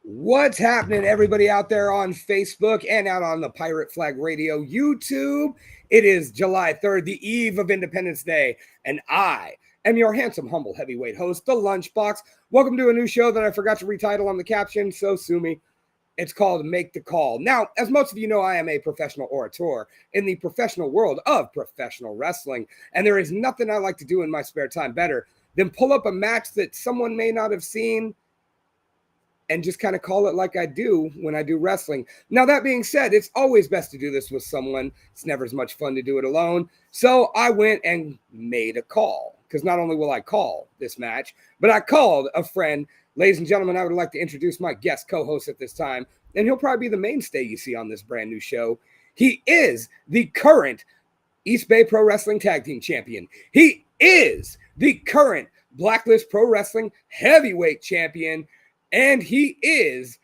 What's happening, everybody out there on Facebook and out on the Pirate Flag Radio YouTube? It is July 3rd, the eve of Independence Day, and I am your handsome, humble, heavyweight host, The Lunchbox. Welcome to a new show that I forgot to retitle on the caption, so sue me. It's called Make the Call. Now, as most of you know, I am a professional orator in the professional world of professional wrestling, and there is nothing I like to do in my spare time better than pull up a match that someone may not have seen and just kind of call it like I do when I do wrestling. Now, that being said, it's always best to do this with someone. It's never as much fun to do it alone. So I went and made a call, because not only will I call this match, but I called a friend. Ladies and gentlemen, I would like to introduce my guest co-host at this time, and he'll probably be the mainstay you see on this brand new show. He is the current East Bay Pro Wrestling Tag Team Champion. He is the current Blacklist Pro Wrestling Heavyweight Champion. And he is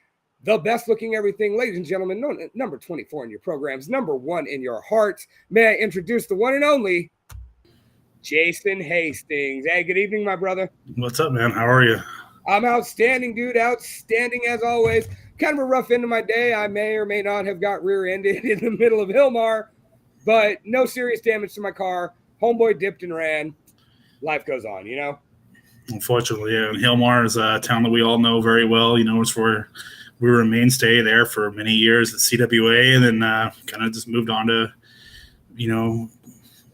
the best looking everything, ladies and gentlemen, number 24 in your programs, number 1 in your hearts. May I introduce the one and only Jason Hastings. Hey, good evening, my brother. What's up, man? How are you? I'm outstanding, dude. Outstanding as always. Kind of a rough end of my day. I may or may not have got rear-ended in the middle of Hillmar, but no serious damage to my car. Homeboy dipped and ran. Life goes on, you know? Unfortunately, yeah. And Hillmar is a town that we all know very well. You know, it's where we were a mainstay there for many years at CWA, and then kind of just moved on to, you know,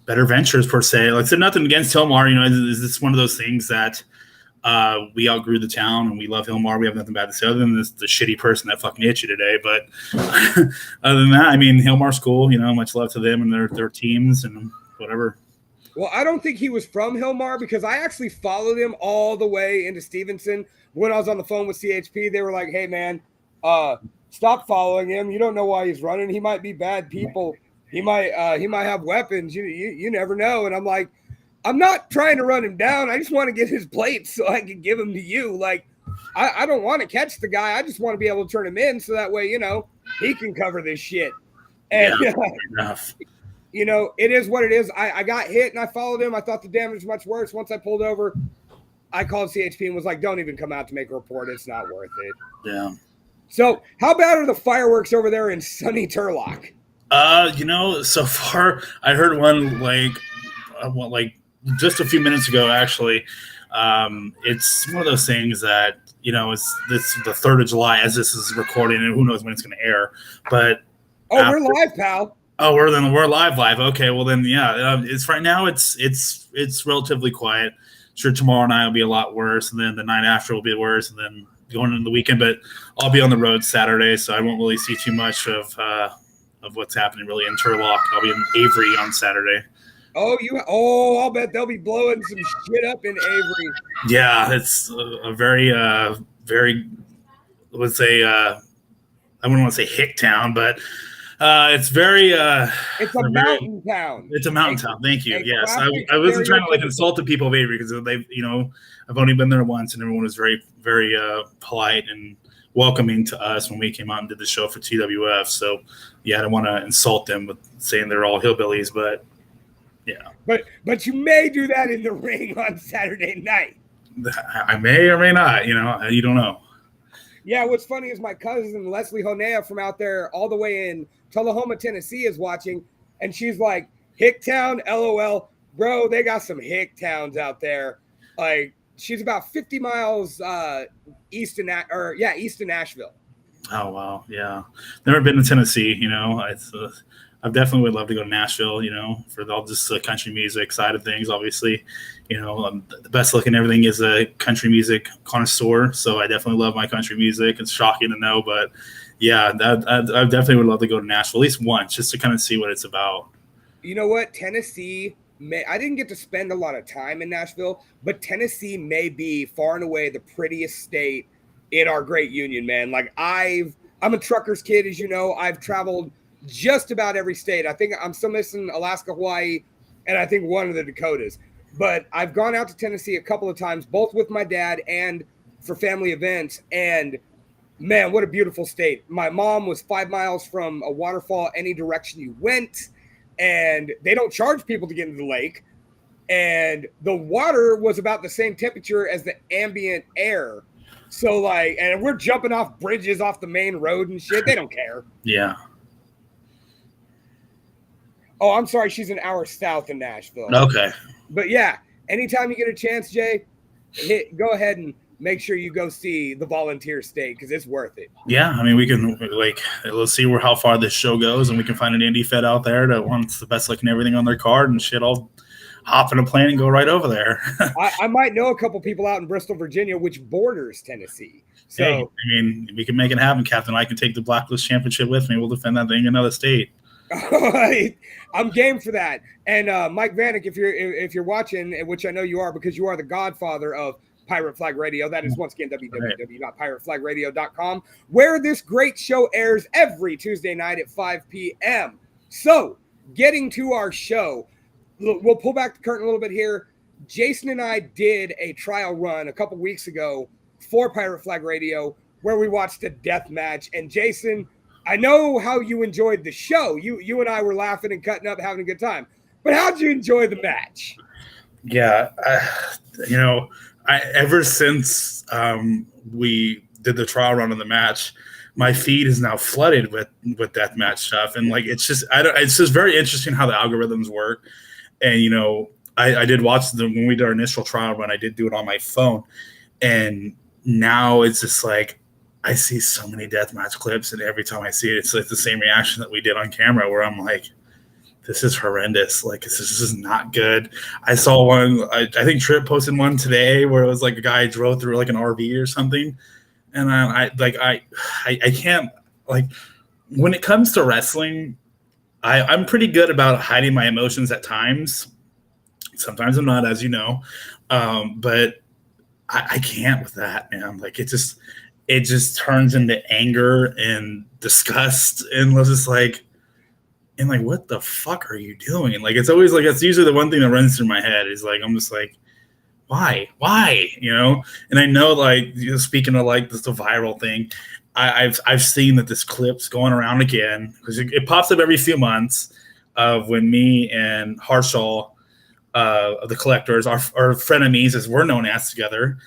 better ventures per se. Like I said, nothing against Hillmar. You know, it's one of those things that we outgrew the town, and we love Hillmar. We have nothing bad to say other than this, the shitty person that fucking hit you today. But other than that, I mean, Hillmar's cool. You know, much love to them and their teams and whatever. Well, I don't think he was from Hillmar, because I actually followed him all the way into Stevenson. When I was on the phone with CHP, they were like, hey, man, stop following him. You don't know why he's running. He might be bad people. He might have weapons. You never know. And I'm like, I'm not trying to run him down. I just want to get his plates so I can give them to you. Like, I don't want to catch the guy. I just want to be able to turn him in so that way, you know, he can cover this shit. And yeah, enough. You know, it is what it is. I got hit and I followed him. I thought the damage was much worse. Once I pulled over, I called CHP and was like, don't even come out to make a report. It's not worth it. Yeah. So how bad are the fireworks over there in sunny Turlock? You know, so far I heard one like just a few minutes ago, actually. It's one of those things that, you know, it's the 3rd of July as this is recording, and who knows when it's going to air. But we're live, pal. Oh, we're live. Okay, well then, yeah. It's right now. It's relatively quiet. Sure, tomorrow night will be a lot worse, and then the night after will be worse, and then going into the weekend. But I'll be on the road Saturday, so I won't really see too much of what's happening really in Turlock. I'll be in Avery on Saturday. I'll bet they'll be blowing some shit up in Avery. Yeah, it's a very, let's say, I wouldn't want to say hick town, but. It's very. It's a mountain town. It's a mountain town. Thank you. Yes, I wasn't trying to like insult the people of Avery, because they, you know, I've only been there once, and everyone was very, very polite and welcoming to us when we came out and did the show for TWF. So, yeah, I don't want to insult them with saying they're all hillbillies, but yeah. But you may do that in the ring on Saturday night. I may or may not. You know, you don't know. Yeah, what's funny is my cousin Leslie Honea from out there all the way in Tullahoma, Tennessee is watching, and she's like, Hicktown, LOL. Bro, they got some hick towns out there. Like, she's about 50 miles east of Nashville. Oh, wow. Yeah. Never been to Tennessee, you know. I definitely would love to go to Nashville, you know, for all just the country music side of things, obviously. You know, the best looking everything is a country music connoisseur, so I definitely love my country music. It's shocking to know, but yeah, I definitely would love to go to Nashville at least once, just to kind of see what it's about. You know what? Tennessee, I didn't get to spend a lot of time in Nashville, but Tennessee may be far and away the prettiest state in our great union, man. Like, I'm a trucker's kid, as you know. I've traveled just about every state. I think I'm still missing Alaska, Hawaii, and I think one of the Dakotas. But I've gone out to Tennessee a couple of times, both with my dad and for family events. And man, what a beautiful state. My mom was 5 miles from a waterfall any direction you went, and they don't charge people to get into the lake. And the water was about the same temperature as the ambient air. So like, and we're jumping off bridges off the main road and shit. They don't care. Yeah. Oh, I'm sorry. She's an hour south in Nashville. Okay. But yeah, anytime you get a chance, Jay, go ahead and make sure you go see the Volunteer State because it's worth it. Yeah, I mean, we can let's see how far this show goes, and we can find an indie fed out there that wants the best looking everything on their card and shit. I'll hop in a plane and go right over there. I might know a couple people out in Bristol, Virginia, which borders Tennessee. So hey, I mean, we can make it happen, Captain. I can take the Blacklist Championship with me. We'll defend that thing in another state. I'm game for that. And Mike Vanek, if you're watching, which I know you are because you are the godfather of Pirate Flag Radio, that is once again www.pirateflagradio.com, where this great show airs every Tuesday night at 5 p.m. So, getting to our show, we'll pull back the curtain a little bit here. Jason and I did a trial run a couple weeks ago for Pirate Flag Radio where we watched a death match. And Jason, I know how you enjoyed the show. You and I were laughing and cutting up, having a good time. But how'd you enjoy the match? Yeah, ever since we did the trial run of the match, my feed is now flooded with deathmatch stuff, and like it's just very interesting how the algorithms work. And I did watch when we did our initial trial run. I did do it on my phone, and now it's just like I see so many deathmatch clips, and every time I see it, it's like the same reaction that we did on camera, where I'm like, this is horrendous. Like, this is not good. I saw one, I think Trip posted one today where it was like a guy drove through like an RV or something. And I can't, like, when it comes to wrestling, I'm pretty good about hiding my emotions at times. Sometimes I'm not, as you know. But I can't with that, man. Like, it just turns into anger and disgust. And was just like, and like, what the fuck are you doing? Like, it's always like, it's usually the one thing that runs through my head is like, I'm just like, why? And I know, like, speaking of like this, the viral thing, I've seen that this clip's going around again because it pops up every few months of when me and Harshal, the Collectors, our frenemies as we're known as together,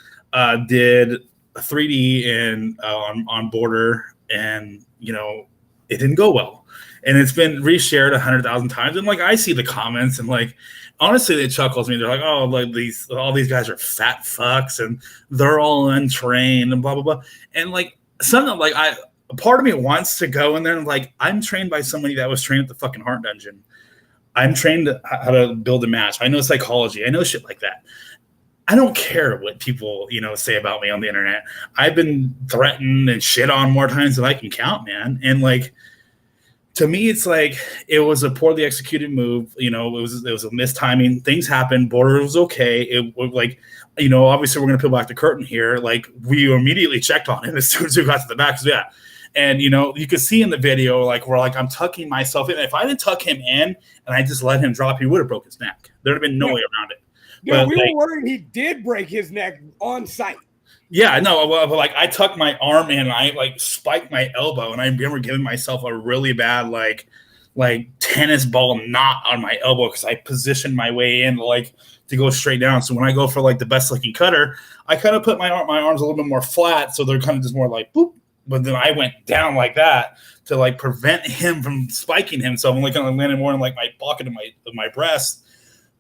did a 3D on Border, and it didn't go well. And it's been reshared 100,000 times. And like, I see the comments and like, honestly, it chuckles me. They're like, oh, like all these guys are fat fucks and they're all untrained and blah, blah, blah. And like, something like a part of me wants to go in there and like, I'm trained by somebody that was trained at the fucking Heart Dungeon. I'm trained how to build a match. I know psychology. I know shit like that. I don't care what people, say about me on the internet. I've been threatened and shit on more times than I can count, man. And like, to me, it's like it was a poorly executed move. It was a mistiming. Things happened. Border was okay. It was like, obviously we're gonna peel back the curtain here. Like, we immediately checked on him as soon as we got to the back. So, yeah. And you could see in the video, like, where like I'm tucking myself in. If I didn't tuck him in and I just let him drop, he would have broke his neck. There'd have been no way around it. Yeah, we were worried he did break his neck on site. Yeah, no, but like I tucked my arm in and I like spiked my elbow, and I remember giving myself a really bad like tennis ball knot on my elbow because I positioned my way in like to go straight down. So when I go for like the best looking cutter, I kind of put my arms a little bit more flat, so they're kind of just more like boop. But then I went down like that to like prevent him from spiking himself. I'm like kind of landing more in like my pocket of my breast,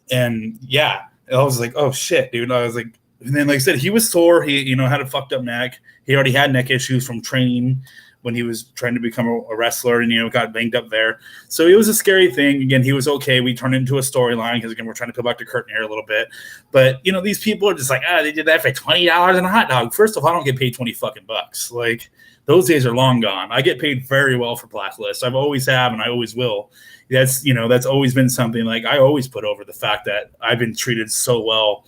and yeah, I was like, oh shit, dude. I was like. And then, like I said, he was sore. He, had a fucked up neck. He already had neck issues from training when he was trying to become a wrestler and, got banged up there. So it was a scary thing. Again, he was okay. We turned it into a storyline because, again, we're trying to peel back the curtain here a little bit. But, these people are just like, they did that for $20 and a hot dog. First of all, I don't get paid 20 fucking bucks. Like, those days are long gone. I get paid very well for Blacklist. I've always have and I always will. That's always been something like I always put over the fact that I've been treated so well.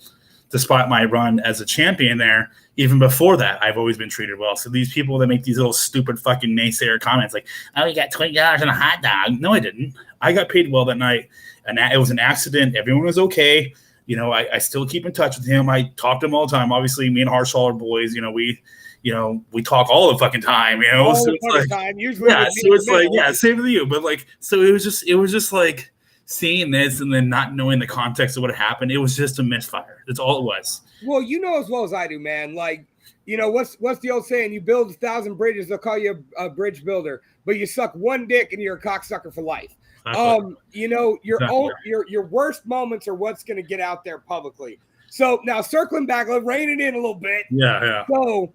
Despite my run as a champion there, even before that, I've always been treated well. So these people that make these little stupid fucking naysayer comments like, oh, you got $20 and a hot dog. No, I didn't. I got paid well that night. And it was an accident. Everyone was okay. I still keep in touch with him. I talk to him all the time. Obviously, me and Harshal are boys. We talk all the fucking time, All so the it's like, time. Usually yeah, so it's like, yeah, same with you. But like, so it was just like, seeing this and then not knowing the context of what happened, it was just a misfire. That's all it was. Well, as well as I do, man. Like, you know, what's the old saying? You build 1,000 bridges, they'll call you a bridge builder, but you suck one dick and you're a cocksucker for life. Exactly. You know, your worst moments are what's going to get out there publicly. So now circling back, let's rein it in a little bit. Yeah. So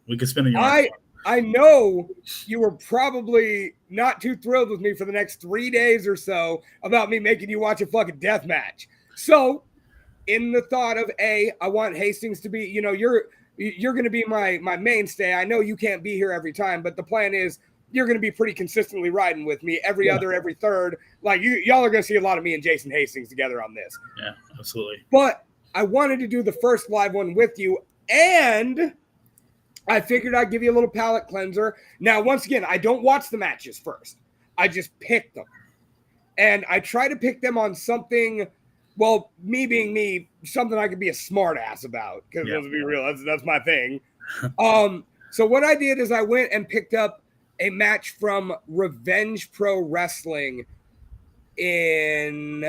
we could spin it. I know you were probably not too thrilled with me for the next 3 days or so about me making you watch a fucking death match. So in the thought of I want Hastings to be, you know, you're going to be my mainstay. I know you can't be here every time, but the plan is you're going to be pretty consistently riding with me every third. Like y'all are going to see a lot of me and Jason Hastings together on this. Yeah, absolutely. But I wanted to do the first live one with you, and I figured I'd give you a little palate cleanser. Now, once again, I don't watch the matches first. I just pick them. And I try to pick them on something, well, me being me, something I could be a smart ass about. Because let's be real, that's my thing. So what I did is I went and picked up a match from Revenge Pro Wrestling in,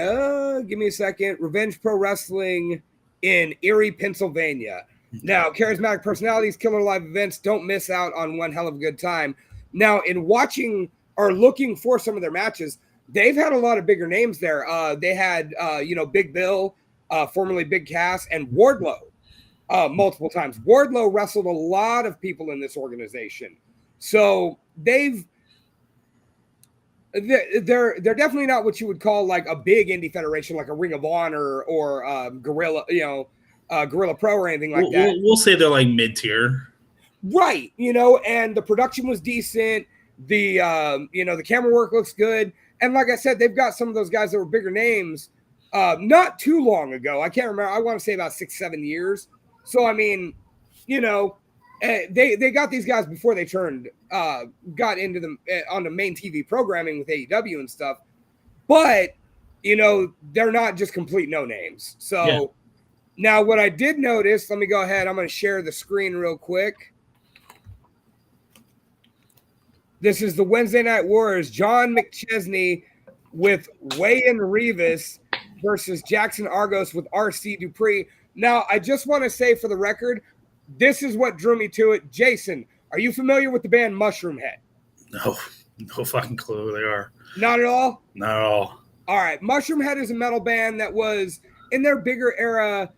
give me a second, Revenge Pro Wrestling in Erie, Pennsylvania. Now, charismatic personalities, killer live events, don't miss out on one hell of a good time. Now, in watching or looking for some of their matches, they've had a lot of bigger names there. They had, you know, Big Bill, formerly Big Cass, and Wardlow multiple times. Wardlow wrestled a lot of people in this organization. So they're definitely not what you would call like a big indie federation, like a Ring of Honor or Gorilla, you know, Gorilla Pro or anything like that. We'll say they're like mid-tier. Right. You know, and the production was decent. The, you know, the camera work looks good. And like I said, they've got some of those guys that were bigger names not too long ago. I can't remember. I want to say about 6-7 years. So, I mean, you know, they got these guys before they got into them on the main TV programming with AEW and stuff. But, you know, they're not just complete no names. So now what I did notice, let me go ahead. I'm going to share the screen real quick. This is the Wednesday Night Wars, John McChesney with Waylon Rivas versus Jackson Argos with RC Dupree. Now, I just want to say for the record, this is what drew me to it. Jason, are you familiar with the band Mushroom Head? No fucking clue who they are. Not at all? Not at all. All right. Mushroom Head is a metal band that was in their bigger era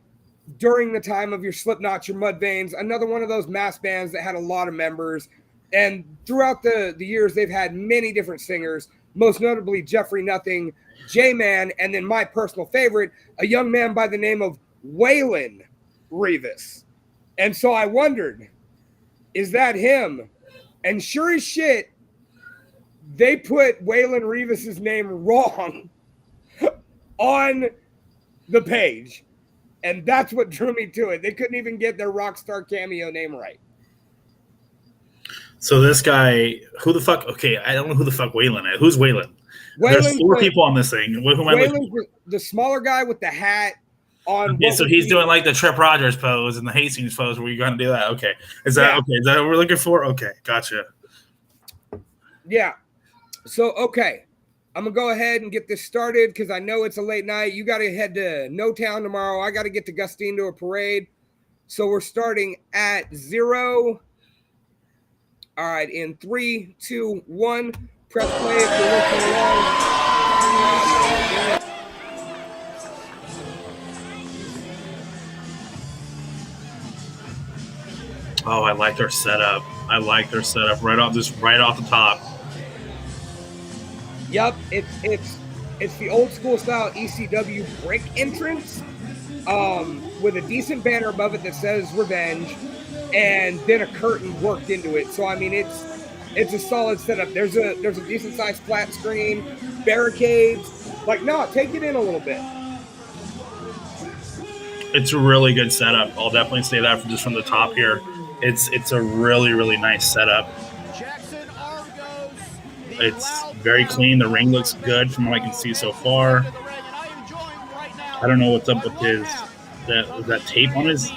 during the time of your Slipknots, your Mudvaynes, another one of those mass bands that had a lot of members. And throughout the years, they've had many different singers, most notably Jeffrey Nothing, J-Man, and then my personal favorite, a young man by the name of Waylon Rivas. And so I wondered, is that him? And sure as shit, they put Waylon Rivas' name wrong on the page. And that's what drew me to it. They couldn't even get their Rockstar Cameo name right. So this guy, who the fuck? Okay, I don't know who the fuck Waylon is. Who's Waylon? There's 4 people on this thing. Waylon's the smaller guy with the hat on. Okay, so he's doing like the Trip Rogers pose and the Hastings pose where you're going to do that. Okay. Is that okay? Is that what we're looking for? Okay, gotcha. Yeah. So, okay. I'm going to go ahead and get this started because I know it's a late night. You got to head to No Town tomorrow. I got to get to Gustine to a parade. So we're starting at 0. All right, in 3, 2, 1, press play if you're listening along. Oh, I like their setup. Right off the top. Yep, it's the old school style ECW brick entrance, with a decent banner above it that says Revenge. And then a curtain worked into it. So I mean, it's a solid setup. There's a decent sized flat screen, barricades. Like, no, take it in a little bit. It's a really good setup. I'll definitely say that just from the top here. It's a really, really nice setup. It's very clean. The ring looks good from what I can see so far. I don't know what's up with his. That tape on his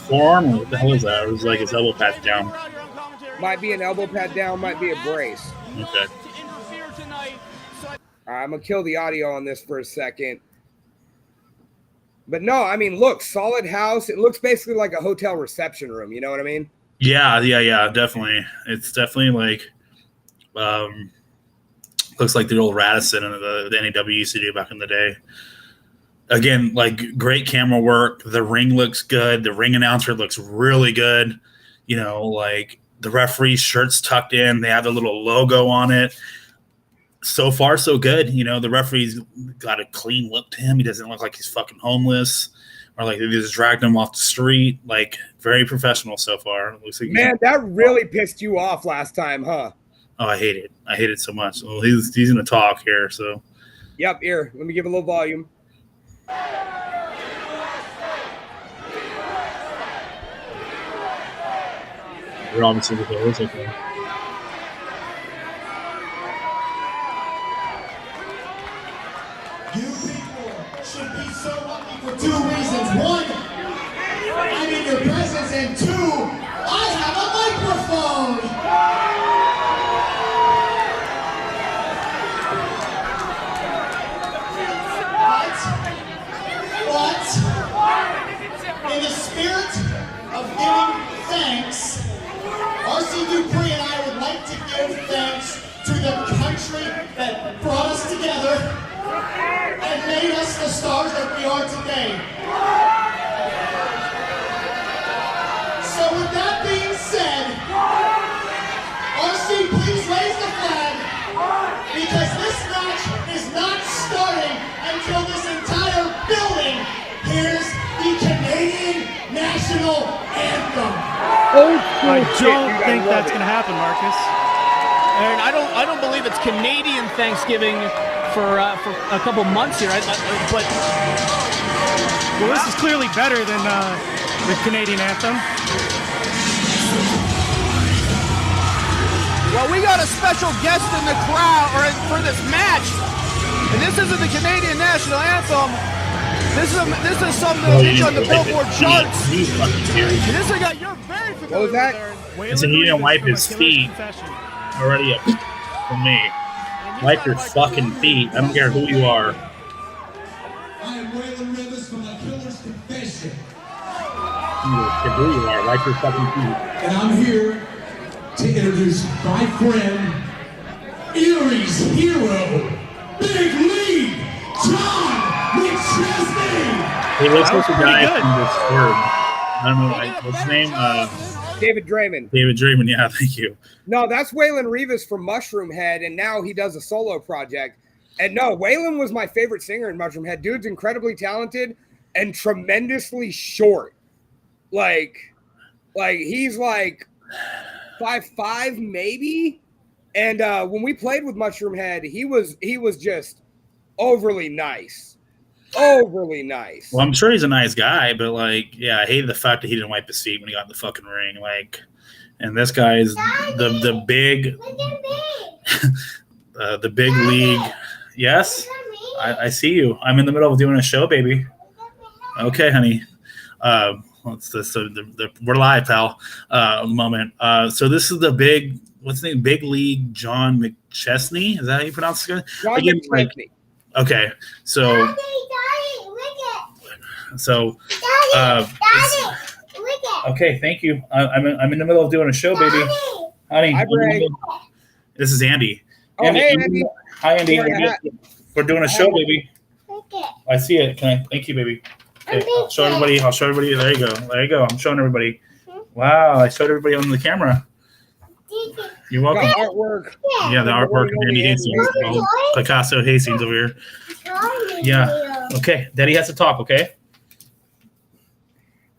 forearm, or what the hell is that? It was like his elbow pad down. Might be an elbow pad down, might be a brace. Okay. All right, I'm going to kill the audio on this for a second. But no, I mean, look, solid house. It looks basically like a hotel reception room. You know what I mean? Yeah, definitely. It's definitely like, looks like the old Radisson and the NAW used to do back in the day. Again, like great camera work. The ring looks good. The ring announcer looks really good. You know, like the referee's shirt's tucked in. They have the little logo on it. So far, so good. You know, the referee's got a clean look to him. He doesn't look like he's fucking homeless or like they just dragged him off the street. Like very professional so far. Looks like Man, that really pissed you off last time, huh? Oh, I hate it. I hate it so much. Well, he's gonna talk here, so. Yep, here. Let me give a little volume. We're obviously with those, okay. You people should be so lucky for two reasons. One, I'm in your presence, and two, I have a microphone. But in the spirit of giving thanks, R.C. Dupree and I would like to give thanks to the country that brought us together and made us the stars that we are today. So with that being said, RC, please raise the flag, because this match is not starting until this entire building hears the Canadian National Anthem. I don't think that's going to happen, Marcus. And I don't believe it's Canadian Thanksgiving for a couple months here. But well, this is clearly better than the Canadian anthem. Well, we got a special guest in the crowd for this match, and this isn't the Canadian National Anthem. This is something that'll get you on the Billboard charts. And this I got you're very familiar What was that? with. It's a he didn't wipe his feet already up for me. Wipe your fucking feet. I don't care who you are. I am Waylon Rivers from the Killer's Confession. I don't care who you are. Wipe your fucking feet. And I'm here to introduce my friend, Erie's hero, Big League, John McChesney. He looks like the guy good. from this word. I don't know. What's his name? David Draymond. David Draymond. Yeah, thank you. No, that's Waylon Rivas from Mushroom Head, and now he does a solo project. And no, Waylon was my favorite singer in Mushroom Head. Dude's incredibly talented and tremendously short. Like he's like 5'5" maybe. And when we played with Mushroom Head, he was just overly nice. Overly nice. Well, I'm sure he's a nice guy, but like, yeah, I hated the fact that he didn't wipe his feet when he got in the fucking ring. Like, and this guy is the big, the big league. Yes, I see you. I'm in the middle of doing a show, baby. Okay, honey. We're live, pal. Moment. So this is the big. What's his name? Big League John McChesney. Is that how you pronounce it? John Again, McChesney. like, okay, so. Okay, thank you. I'm in the middle of doing a show, baby. Honey, Hi, Bray. this is Andy. Oh, hey, Andy. Hi, Andy. Wearing a hat. We're doing a show, baby. I see it. Can I? Thank you, baby. Okay, I'll show everybody. There you go. There you go. I'm showing everybody. Wow, I showed everybody on the camera. You're welcome. Got artwork. Yeah, the artwork of Andy Hastings. Picasso Hastings over here. Yeah. Okay. Daddy has to talk, okay?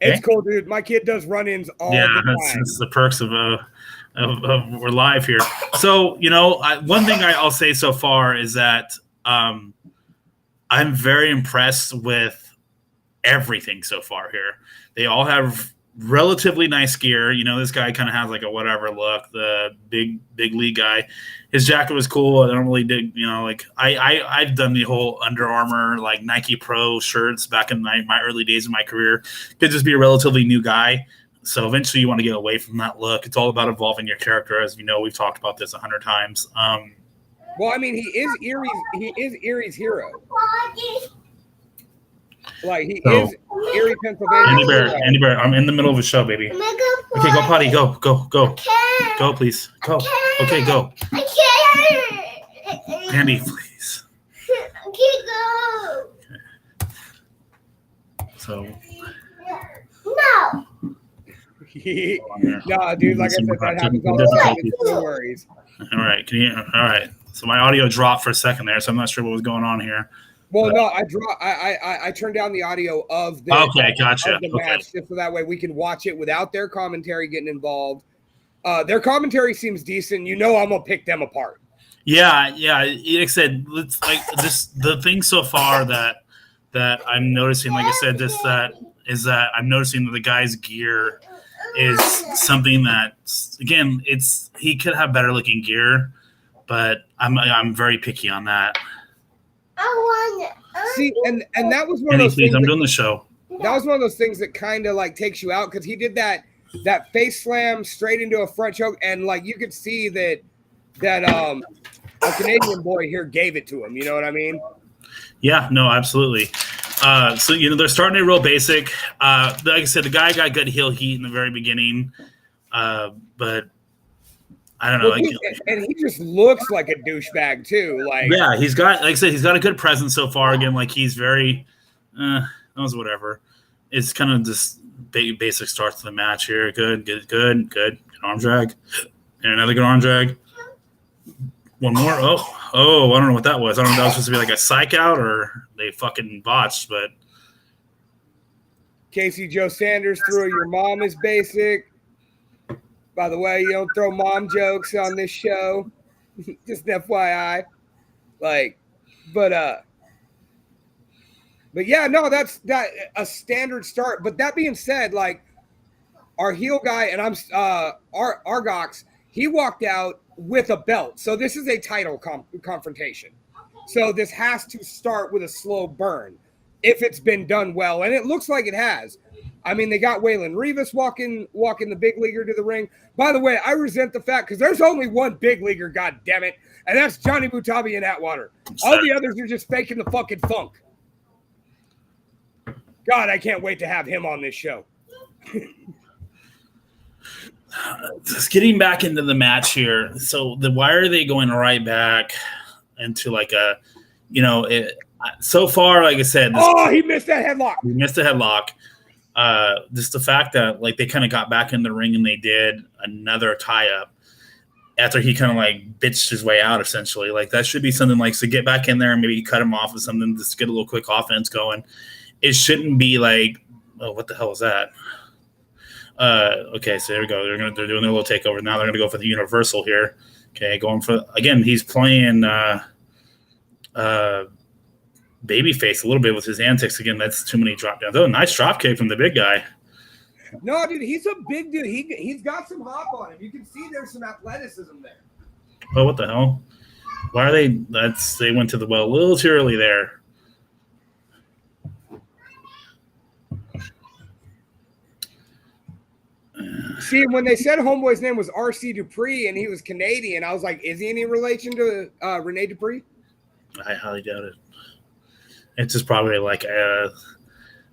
It's cool, dude. My kid does run-ins all the time. That's the perks of we're live here. So, you know, one thing I'll say so far is that I'm very impressed with everything so far here. They all have relatively nice gear. You know, this guy kind of has like a whatever look, the big league guy. His jacket was cool. I don't really dig, you know, like I've done the whole Under Armour, like Nike Pro shirts back in my early days of my career. Could just be a relatively new guy. So eventually you want to get away from that look. It's all about evolving your character. As you know, we've talked about this 100 times. Well, I mean, he is Erie's hero. Like he So, is Erie, Pennsylvania. Andy Bear, I'm in the middle of a show, baby. Okay, go potty, go, go, please, go. Okay, go. I can't. Andy, please. I can't go. So, No. Nah, dude, like I said, that happens all the time. No worries. all right, all right. So my audio dropped for a second there, so I'm not sure what was going on here. Well, no, I turned down the audio of the Gotcha. of the match just so that way we can watch it without their commentary getting involved. Their commentary seems decent. You know, I'm gonna pick them apart. Yeah. Like I said, it's like this. The thing so far that I'm noticing, like I said, is that I'm noticing that the guy's gear is something that, again, he could have better looking gear, but I'm very picky on that. I want it. See, and that was one Andy, of those please, things. I'm doing the show. That was one of those things that kind of like takes you out because he did that face slam straight into a front choke, and like you could see that a Canadian boy here gave it to him. You know what I mean? Yeah, no, absolutely. So they're starting it real basic. Like I said, the guy got good heel heat in the very beginning, but I don't know. And he just looks like a douchebag too. Like, yeah, he's got, like I said, he's got a good presence so far. Again, like he's very, knows whatever. It's kind of just basic start to the match here. Good arm drag, and another good arm drag. One more. Oh, I don't know what that was. I don't know if that was supposed to be like a psych out or they fucking botched, but Casey Joe Sanders threw your mom is basic. By the way, you don't throw mom jokes on this show. Just FYI. Like, but yeah, no, that's a standard start. But that being said, like our heel guy and Argox, he walked out with a belt. So this is a title confrontation. So this has to start with a slow burn if it's been done well. And it looks like it has. I mean, they got Waylon Rivas walking the big leaguer to the ring. By the way, I resent the fact because there's only one big leaguer, god damn it, and that's Johnny Butabi and Atwater. All the others are just faking the fucking funk. God, I can't wait to have him on this show. Just getting back into the match here. So why are they going right back into like a, so far, like I said, he missed that headlock. He missed the headlock. Just the fact that like they kind of got back in the ring and they did another tie-up after he kind of like bitched his way out, essentially. Like that should be something like, so get back in there and maybe cut him off with something just to get a little quick offense going. It shouldn't be like, oh, what the hell is that? Okay, so there we go. They're doing their little takeover. Now they're gonna go for the universal here. Okay, going for, again, he's playing babyface a little bit with his antics. Again, that's too many drop downs. Oh, nice drop kick from the big guy. No, dude, he's a big dude. He's got some hop on him. You can see there's some athleticism there. Oh, what the hell? Why are they? They went to the well a little too early there. See, when they said Homeboy's name was R.C. Dupree and he was Canadian, I was like, is he any relation to Rene Dupree? I highly doubt it. It's just probably like a,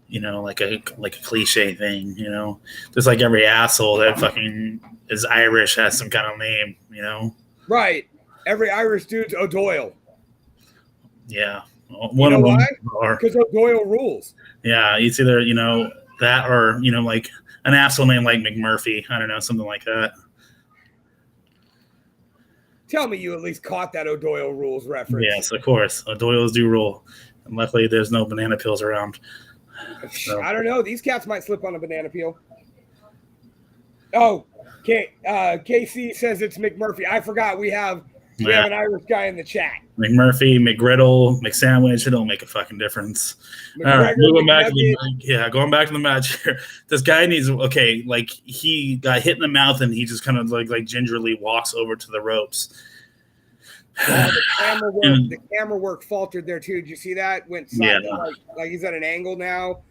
like a cliche thing, just like every asshole that fucking is Irish has some kind of name, Right. Every Irish dude's O'Doyle. Yeah. One of them. Why? Because O'Doyle rules. Yeah, it's either that or like an asshole named like McMurphy. I don't know, something like that. Tell me you at least caught that O'Doyle rules reference. Yes, of course. O'Doyle's do rule. And luckily there's no banana peels around. So. I don't know. These cats might slip on a banana peel. Oh, KC says it's McMurphy. I forgot we have an Irish guy in the chat. McMurphy, McGriddle, McSandwich, it don't make a fucking difference. All right, going back to the match here. This guy needs, like he got hit in the mouth and he just kind of like gingerly walks over to the ropes. The camera work faltered there too. Did you see that? Went like he's at an angle now.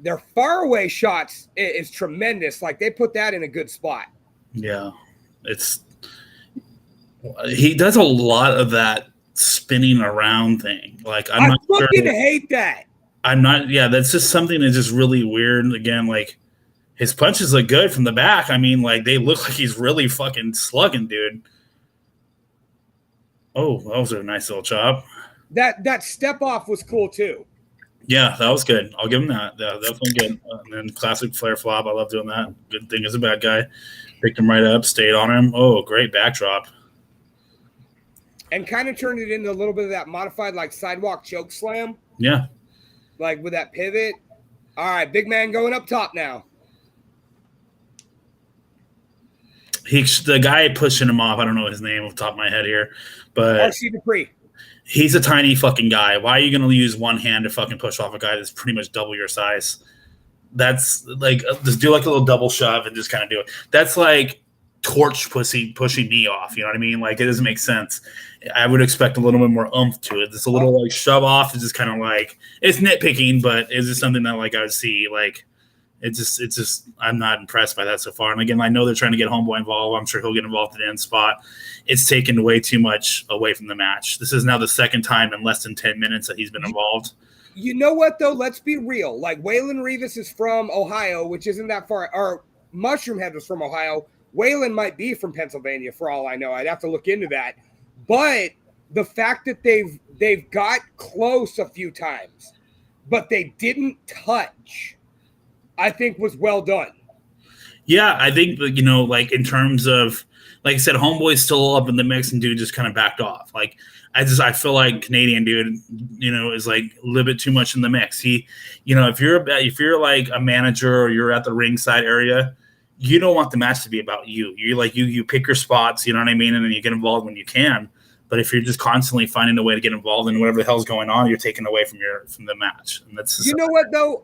Their faraway shots is tremendous. Like they put that in a good spot. Yeah, he does a lot of that spinning around thing. Like I fucking hate that. I'm not. Yeah, that's just something that's just really weird. Again, like his punches look good from the back. I mean, like they look like he's really fucking slugging, dude. Oh, that was a nice little chop. That step off was cool too. Yeah, that was good. I'll give him that. That definitely good. And then classic flare flop. I love doing that. Good thing is a bad guy. Picked him right up, stayed on him. Oh, great backdrop. And kind of turned it into a little bit of that modified like sidewalk choke slam. Yeah. Like with that pivot. All right, big man going up top now. The guy pushing him off, I don't know his name off the top of my head here, but RC Dupree. He's a tiny fucking guy. Why are you going to use one hand to fucking push off a guy that's pretty much double your size? That's like, just do like a little double shove and just kind of do it. That's like torch pushing me off. You know what I mean? Like, it doesn't make sense. I would expect a little bit more oomph to it. It's a little like shove off. It's just kind of like, it's nitpicking, but it's just something that like I would see. Like, it's just, I'm not impressed by that so far. And again, I know they're trying to get Homeboy involved. I'm sure he'll get involved in the end spot. It's taken way too much away from the match. This is now the second time in less than 10 minutes that he's been involved. You know what, though? Let's be real. Like, Waylon Rivas is from Ohio, which isn't that far. Or Mushroom Head was from Ohio. Waylon might be from Pennsylvania, for all I know. I'd have to look into that. But the fact that they've got close a few times, but they didn't touch, I think was well done. Yeah, I think, you know, like in terms of, like I said, Homeboy's still up in the mix and dude just kind of backed off. Like, I feel like Canadian dude, you know, is like a little bit too much in the mix. He, you know, if you're like a manager or you're at the ringside area, you don't want the match to be about you. You like you pick your spots, you know what I mean, and then you get involved when you can. But if you're just constantly finding a way to get involved in whatever the hell's going on, you're taken away from the match. And that's, you know what though,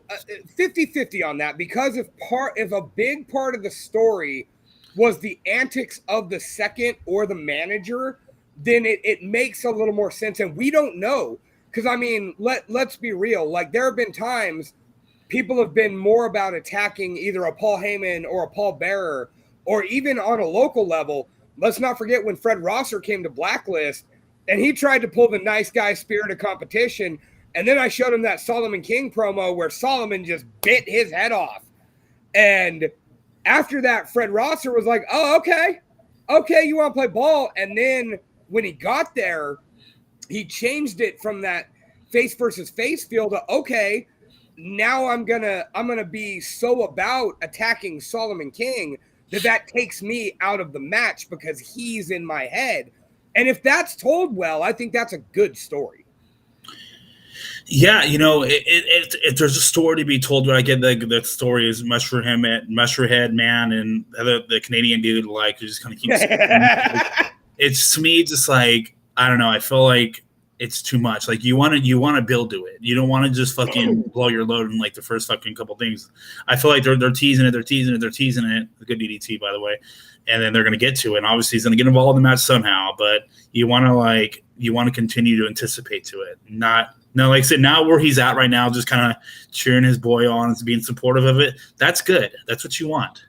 50-50 on that, because if a big part of the story was the antics of the second or the manager, then it makes a little more sense. And we don't know, because I mean, let's be real. Like, there have been times people have been more about attacking either a Paul Heyman or a Paul Bearer, or even on a local level. Let's not forget when Fred Rosser came to Blacklist and he tried to pull the nice guy spirit of competition. And then I showed him that Solomon King promo where Solomon just bit his head off. And after that, Fred Rosser was like, oh, okay, you want to play ball. And then when he got there, he changed it from that face versus face feel to, okay, now I'm gonna be so about attacking Solomon King that takes me out of the match because he's in my head. And if that's told well, I think that's a good story. Yeah, you know, if there's a story to be told, where I get the story is Mushroom Head Man and the Canadian dude, like, who just kind of keeps it's, to me, just like, I don't know, I feel like it's too much. Like, you want to build to it. You don't want to just fucking blow your load in like the first fucking couple things. I feel like they're teasing it. A good DDT, by the way. And then they're going to get to it. And obviously he's going to get involved in the match somehow, but you want to continue to anticipate to it. Not, like I said, now where he's at right now, just kind of cheering his boy on and being supportive of it. That's good. That's what you want.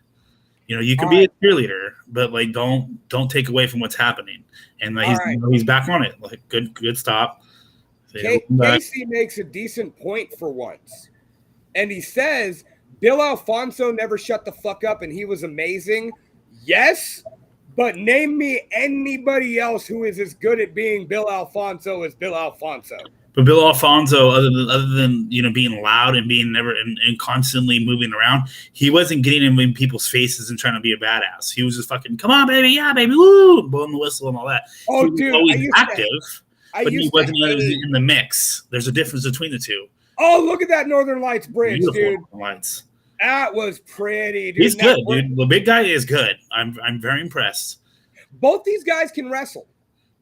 You know, you can be a cheerleader, but like, don't take away from what's happening. And like, he's back on it. Like, good stop. Casey makes a decent point for once. And he says, Bill Alfonso never shut the fuck up and he was amazing. Yes, but name me anybody else who is as good at being Bill Alfonso as Bill Alfonso. But Bill Alfonso, other than you know, being loud and being never and constantly moving around, he wasn't getting in people's faces and trying to be a badass. He was just fucking, come on, baby, yeah, baby, woo, blowing the whistle and all that. Oh, he was dude, always active, but he wasn't in the mix. There's a difference between the two. Oh, look at that Northern Lights bridge, dude. Lights. That was pretty, dude. He's good, dude. The big guy is good. I'm very impressed. Both these guys can wrestle.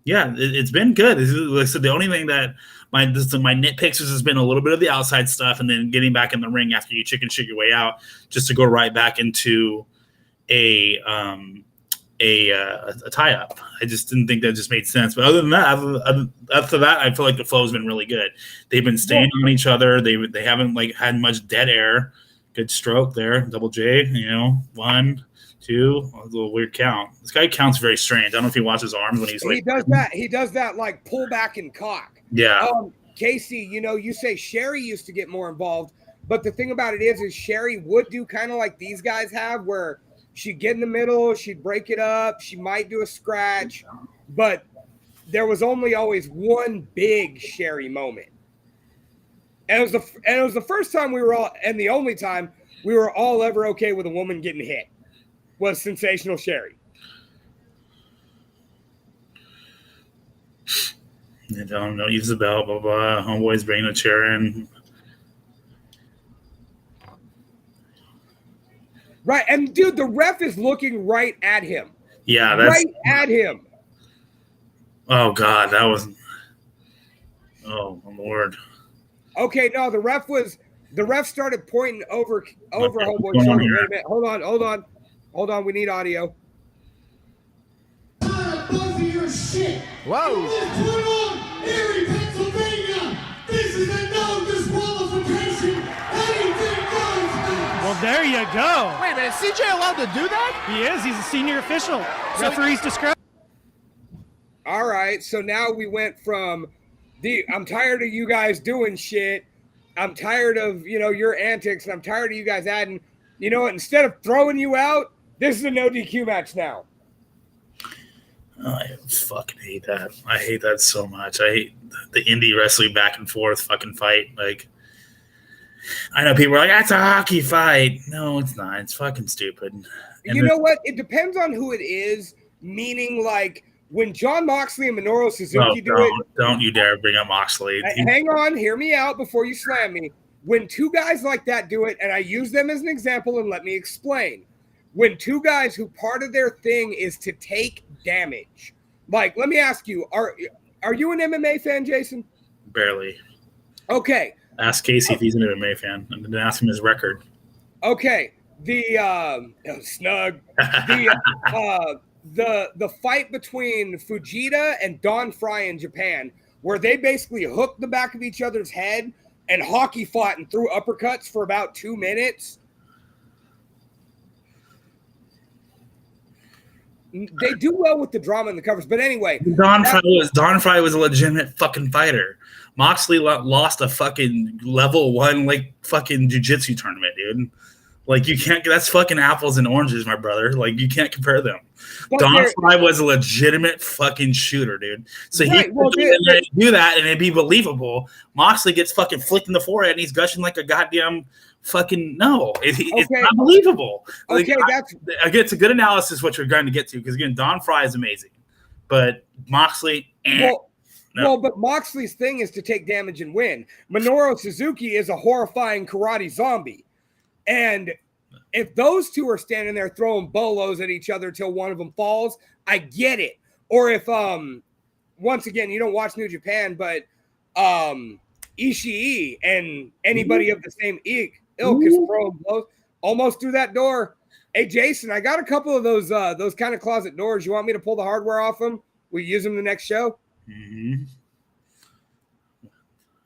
Yeah, it's been good. Like I said, the only thing that my nitpicks has been a little bit of the outside stuff, and then getting back in the ring after you chicken shit your way out, just to go right back into a tie-up. I just didn't think that just made sense. But other than that, after that, I feel like the flow's been really good. They've been staying on each other. They haven't like had much dead air. Good stroke there, double J. You know, 1, 2, a little weird count. This guy counts very strange. I don't know if he watches arms when he's like. He does that like pull back and cock. Yeah. Casey, you know, you say Sherry used to get more involved, but the thing about it is Sherry would do kind of like these guys have, where she'd get in the middle, she'd break it up, she might do a scratch, but there was only always one big Sherry moment. And it was the first time we were all, and the only time we were all ever okay with a woman getting hit, was Sensational Sherry. You don't know, use the bell, blah, blah. Homeboys bringing a chair in. Right. And dude, the ref is looking right at him. Yeah, that's right at him. Oh God, that was. Oh my Lord. Okay, no, the ref started pointing over homeboy's what's going on shoulder. here? Wait a minute. Hold on. We need audio. Both of your shit. Whoa. You live 21 Erie, Pennsylvania. This is a no disqualification. Anything goes. Well, there you go. Wait a minute, is CJ allowed to do that? He is. He's a senior official. Referee's discretion. All right, so now we went from I'm tired of you guys doing shit. I'm tired of, you know, your antics, and I'm tired of you guys adding, you know what, instead of throwing you out, this is a no DQ match now. I fucking hate that. I hate that so much. I hate the indie wrestling back and forth fucking fight. Like, I know people are like, that's a hockey fight. No, it's not. It's fucking stupid. And you know what? It depends on who it is, meaning like when John Moxley and Minoru Suzuki don't you dare bring up Moxley. Hang on, hear me out before you slam me. When two guys like that do it, and I use them as an example, and let me explain. When two guys who part of their thing is to take damage, like, let me ask you, are you an MMA fan, Jason? Barely. Okay. Ask Casey if he's an MMA fan, and then ask him his record. Okay. Snug. The fight between Fujita and Don Fry in Japan, where they basically hooked the back of each other's head and hockey fought and threw uppercuts for about 2 minutes. They do well with the drama and the covers, but anyway, Don Fry was a legitimate fucking fighter. Moxley lost a fucking level 1 like fucking jiu-jitsu tournament, dude. Like, you can't. That's fucking apples and oranges, my brother. Like, you can't compare them. But Don Fry was a legitimate fucking shooter, dude. So right, he could do that and it'd be believable. Moxley gets fucking flicked in the forehead and he's gushing like a goddamn fucking no. It's not believable. Like, okay, again, it's a good analysis what you're going to get to, because again, Don Fry is amazing, but Moxley. But Moxley's thing is to take damage and win. Minoru Suzuki is a horrifying karate zombie. And if those two are standing there throwing bolos at each other till one of them falls, I get it. Or if, once again, you don't watch New Japan, but Ishii and anybody of the same ilk is throwing blows almost through that door. Hey, Jason, I got a couple of those kind of closet doors. You want me to pull the hardware off them? We use them the next show? Mm-hmm.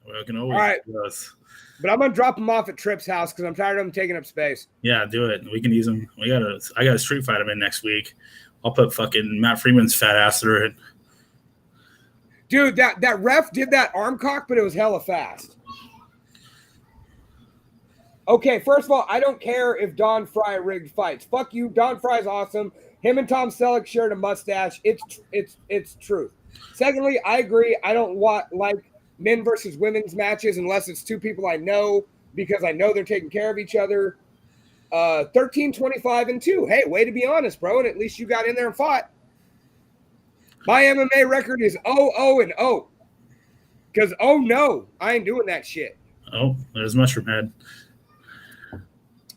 Well, I can always. All right. Yes. But I'm gonna drop them off at Tripp's house because I'm tired of them taking up space. Yeah, do it. We can use them. I got a street fight him in next week. I'll put fucking Matt Freeman's fat ass through it. Dude, that ref did that arm cock, but it was hella fast. Okay, first of all, I don't care if Don Fry rigged fights. Fuck you, Don Fry's awesome. Him and Tom Selleck shared a mustache. It's truth. Secondly, I agree. I don't like men versus women's matches unless it's two people I know, because I know they're taking care of each other. 13, 25, and 2. Hey, way to be honest, bro. And at least you got in there and fought. My MMA record is 0-0-0. Because, oh no, I ain't doing that shit. Oh, there's Mushroom Head.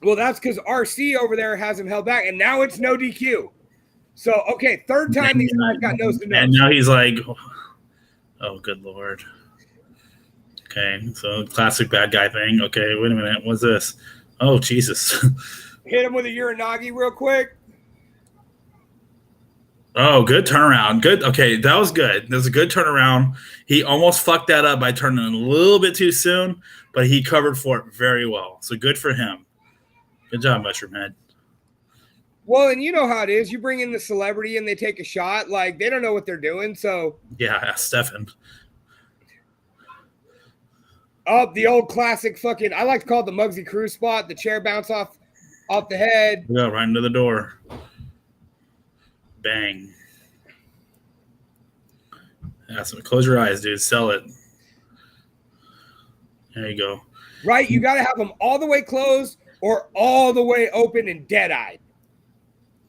Well, that's because RC over there has him held back, and now it's no DQ. So, okay, third time these guys got nose to nose. And now he's like, oh, good Lord. Okay, so classic bad guy thing. Okay, wait a minute. What's this? Oh, Jesus. Hit him with a Uranagi real quick. Oh, good turnaround. Good. Okay, that was good. That was a good turnaround. He almost fucked that up by turning a little bit too soon, but he covered for it very well. So good for him. Good job, Mushroom Head. Well, and you know how it is. You bring in the celebrity and they take a shot. Like, they don't know what they're doing, so. Yeah, Stefan. Oh, the old classic fucking, I like to call it the Muggsy Crew spot. The chair bounce off the head. Yeah, right into the door. Bang. Yeah, so close your eyes, dude. Sell it. There you go. Right? You got to have them all the way closed or all the way open and dead-eyed.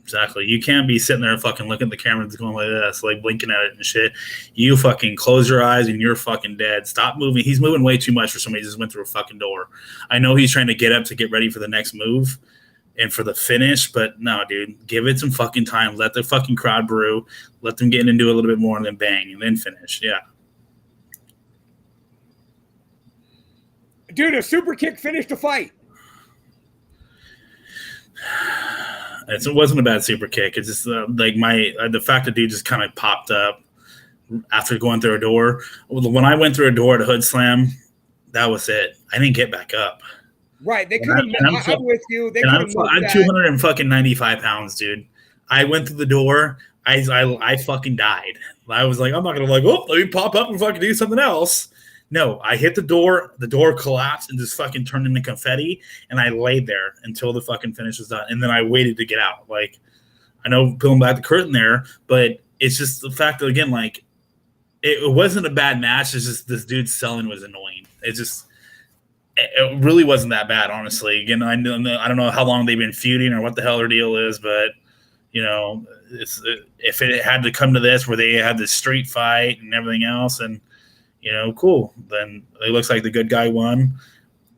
Exactly. You can't be sitting there fucking looking at the camera going like this, like blinking at it and shit. You fucking close your eyes and you're fucking dead. Stop moving. He's moving way too much for somebody who just went through a fucking door. I know he's trying to get up to get ready for the next move and for the finish, but no, dude. Give it some fucking time. Let the fucking crowd brew. Let them get into it a little bit more and then bang and then finish. Yeah. Dude, a super kick finished the fight. It wasn't a bad super kick. It's just like the fact that dude just kind of popped up after going through a door. When I went through a door to hood slam, that was it. I didn't get back up. Right. They could have. I'm with you. They could have. I'm 295 pounds, dude. I went through the door. I fucking died. I was like, I'm not gonna let me pop up and fucking do something else. No, I hit the door collapsed and just fucking turned into confetti, and I laid there until the fucking finish was done, and then I waited to get out. Like, I know pulling back the curtain there, but it's just the fact that, again, like, it wasn't a bad match. It's just this dude's selling was annoying. It really wasn't that bad, honestly. Again, I don't know how long they've been feuding or what the hell their deal is, but, you know, if it had to come to this where they had this street fight and everything else, and you know, cool. Then it looks like the good guy won,